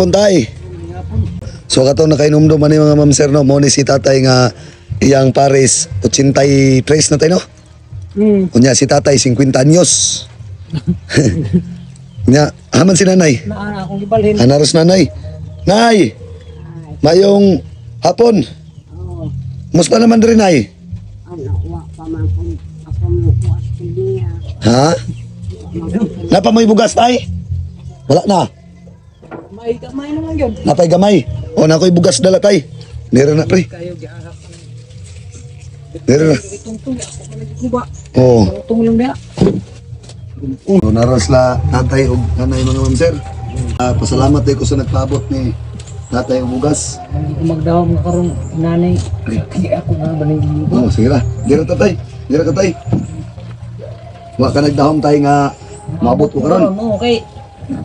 Puntay. So kato nakainomdom man mga ma'am sir no, mo ni si tatay nga iyang pares 83 na tayo no. Kunya si tatay 50 anyos. Nya haman si nanay. Na akong gibalhin. Anaros nanay. Nay. Mayong hapon. Musta naman rin nay? Ano, wa pa man ako mo kuwas niya. Ha? Napa may bugas tay? Wala na. May gamay naman yun. Napay gamay. O nakoy bugas dala tay. Nira na pre. Kayo giahap. Nira na. Itong ako man nagkuba. Oo. Tung lang niya. So, naras la tatay o nanay mga ma'am sir. Pasalamat tayo ko sa nagpaabot ni tatay o bugas. Hindi ko magdawag nga karon nanay. Kaya ako nga ba nang Oo, sige na. Dira tatay. Dira ka tay. Wa ka nagdahom tay nga maabot ko karon. Okay.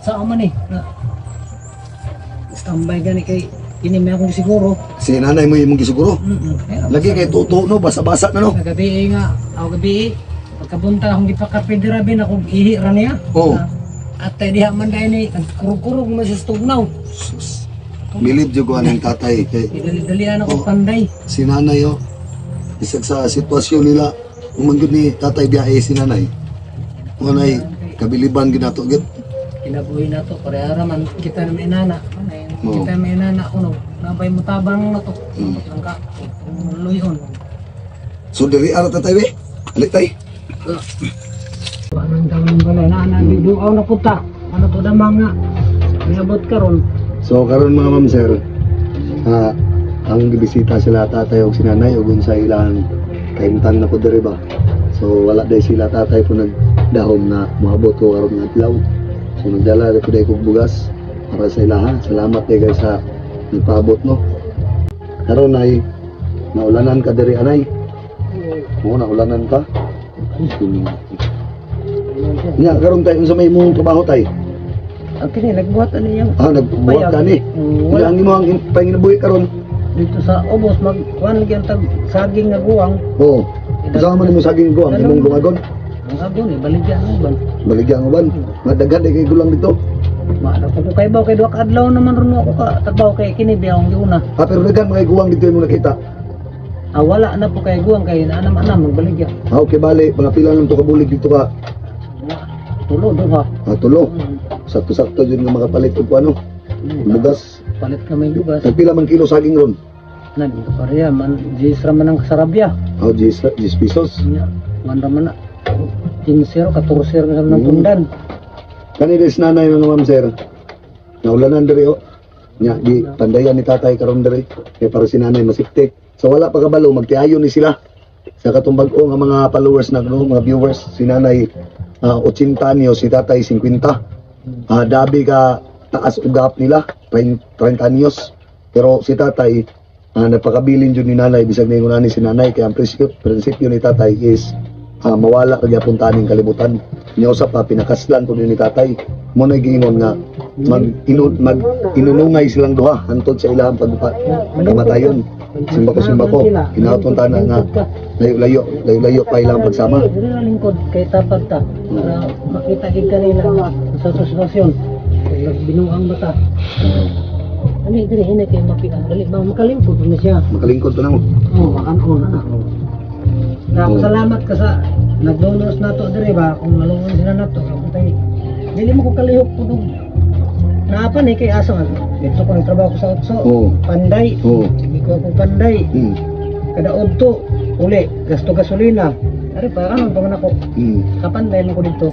Sa man eh. Standby gani kay ini may akong siguro. Si nanay mo imong gisiguro. Lagi kay tuto no, basa-basa na no. Gabi nga, ako gabi. Pagkabunta akong gipakapidira bin akong ihira niya. Oo. At diha man dahil ni kurog-kurog mo sa stugnaw. Bilib jud ko aning tatay kay Dali-dalian ako panday. si nanay oh. Isag sa sitwasyon nila umangod ni tatay biyahe si nanay. Nanay kabiliban ginato gid. Kinabuhi na to, parehara man kita na may nana. Oo. Kita may nana ko no. Nabay mo tabang na to. Ang ka, luyon. So diri ara tatay we. Alik tay. Anong tawag ko na, duaw na puta. Ano to damang nga. Niabot karon. So karon mga ma'am sir, ang gibisita sila tatay og sinanay ug sa ilang kaimtan na po diri ba. So wala day sila tatay po nagdahom na moabot ko karon nga adlaw. So nagdala rin po day kog bugas para sa ilaha. Salamat day guys sa nagpaabot no. Karon ay naulanan ka diri anay. Oo, naulanan ka. Nya karon tayo sa may imong trabaho tay. Ang kini nagbuhat ano yan. Nagbuhat ka ni. Wala ang imong panginabuhi karon. Dito sa ubos magkuhan lagi ang tag saging nga guwang. Oo. Kasama man mo saging guwang imong lumagon. Ang agon eh baligyan ang ban. Baligyan mo ban. Madaghan kay gulang dito. Maana ko kay baw kay duha ka adlaw naman ron ako ka trabaho kay kini biyang giuna. Pero daghan mga guwang dito imong nakita. Wala na po kay guwang kay anam-anam magbaligya. Okay bali, mga pila lang to kabulig dito ka. Tulo duha. Tulo. Sakto-sakto jud nga makapalit og ano. Bugas. Palit kami dugas. Nagpila man kilo saging ron. Nagito pareha man jisra man ang sarabya. 10 pesos. Nya man ra man na. 15 14 ka ng tundan. Kani des nanay mga ma'am sir. Naulanan diri o. Nya di pandayan ni tatay karon diri kay para si nanay masikte. So wala pa kabalo magtiayon ni sila. Sa katong bag-o nga mga followers na mga viewers si nanay 80 anyos, si tatay 50. Dabi ka taas ugap nila 30 anyos. Pero si tatay nagpakabilin jud ni nanay bisag ningon ani si nanay kay ang prinsipyo ni tatay is mawala kag gyapon taning kalibutan. Nya usap pa pinakaslan to ni tatay. Mo na giingon nga inunungay silang duha hantod sa ilahang pagkamatayon. Simba ko kinauton tana nga layo pa ilang pagsama. Dili na lingkod kay tapad ta para makita gid kanila sa sitwasyon. Binuang mata. Ani dili hina kay mapian dali ba makalingkod na siya. Makalingkod to na mo. Makan-on na. Salamat ka sa nagdonos nato diri ba kung nalungon sila nato kay dili mo ko kalihok pud napa ni kay aso dito ko nagtrabaho ko sa Utso. Panday. Hindi ko ako panday. Kada udto uli gasto gasolina. Ari pa kanon pa man ako. Kapanday man ko dito.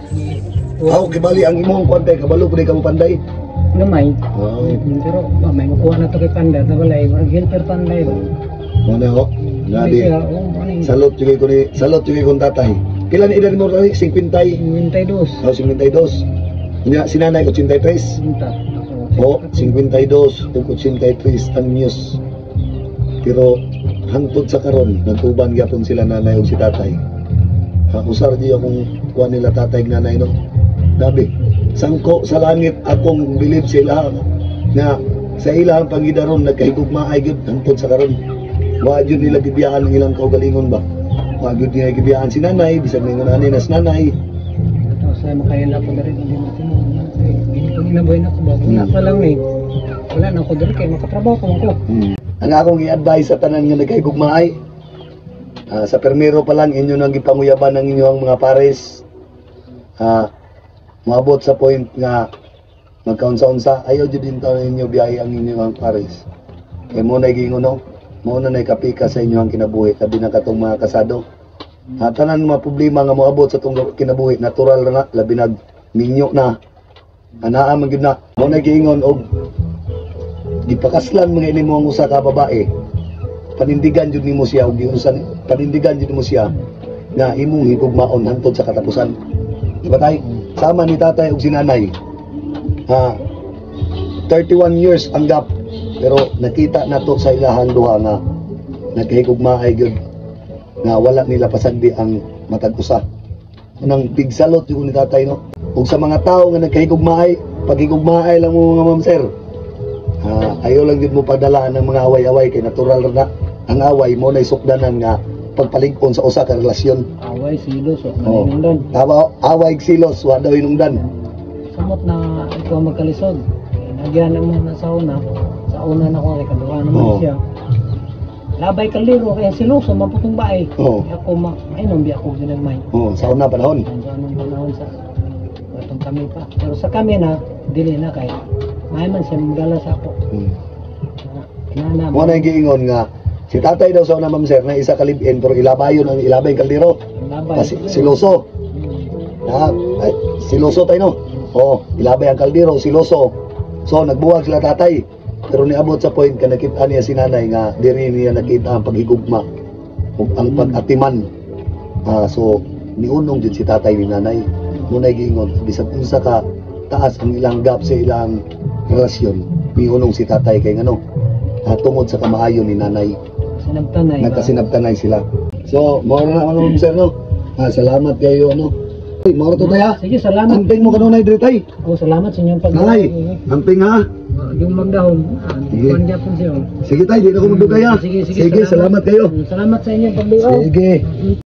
Kibali ang imong kwantay kabalo pud ka mo panday. Gamay. Pero may makuha na to kay panday ta balay helper panday ba. Mo na ho. Nabi. Salot jud ko ni tatay. Kailan edad mo rin? 50? 52. 52. Nya sinanay 83. 52 ug 83 anyos. Pero hangtod sa karon nagtuban gyapon sila nanay ug si tatay. Usar di akong kuha nila tatay ug nanay no. Dabi, sangko sa langit akong bilib sa ilaha nga sa ilang pangidaron nagkahigugmaay gyud hangtod sa karon. Wa jud nila gibiyaan ang ilang kaugalingon ba. Wa jud nila gibiyaan si nanay bisag ningon ani nas nanay. Tapos ay makaila ko na rin hindi mo tinulungan. Hindi ko ginabuhay na ko ba? Wala pa lang eh. wala na ko diri kay makatrabaho ko ko. Ang akong i-advise sa tanan nga nagkahigugmaay, sa permero pa lang inyo nang gipanguyaban ng inyong mga pares. Maabot sa point nga magkaunsa-unsa, ayaw jud din taon ninyo biyahe ang inyong pares. Kaya mo na gingon no, mo na kapika sa inyong kinabuhi, kabi na katong mga kasado. Tanan mga problema nga moabot sa tong kinabuhi, natural na, labi nag minyo na. Anaa man gyud na. Mo na giingon og gipakaslan mga ini mo ang usa ka babae. Panindigan jud nimo siya og giusan, panindigan jud nimo siya nga imong higugmaon hangtod sa katapusan. Diba tay? Sama ni tatay og sinanay. 31 years ang gap, pero nakita nato sa ilahang duha nga nagkahigugmaay gyud nga wala nila pasagdi ang matag usa. Unang big salute yung ni tatay no. Ug sa mga tao nga nagkahigugmaay, paghigugmaay lang mo mga ma'am sir. Ayaw lang din mo padala ng mga away-away kay natural na ang away mo na isukdanan nga pagpaligpon sa usa ka relasyon. Away silos o Oh. naningdan. Away silos wa daw inungdan. Samot na ikaw magkalisod. Nagyan naman na sa una na ko kay kaduha naman Oo. siya. Labay kaliro kaya siloso maputong bae. Oo. Ako mainom di ako ginagmay. Sa una panahon. Sa anong panahon sa atong kami pa. Pero sa kami na dili na kay may man siya magdala sa ako. Inana Mo na yung giingon nga si tatay daw sa una ma'am sir na isa ka live-in pero ilabayon ang ilabay kaldero. labay. Kasi siloso. Siloso tayo no. Oo, ilabay ang kaldero, siloso. So nagbuwag sila tatay. Pero niabot sa point ka nakita niya si nanay nga diri niya nakita ang paghigugma ug ang pag-atiman. So niunong jud si tatay ni nanay. Muna giingon bisag unsa ka taas ang ilang gap sa ilang relasyon. Niunong si tatay kay ngano. Tungod sa kamaayo ni nanay. Sinabtanay. Nagkasinabtanay sila. So, mo na mga sir no. Salamat kayo no. Mo to tayo. Sige, salamat. Amping mo kanunay diri tay. Oh, salamat sa inyong pag Nay, amping ha. yung magdahon. Sige. Kuan po siya. Sige tay, di na ko magdugay ha. Sige, Sige, salamat kayo. Salamat sa inyong pagdahon. Sige.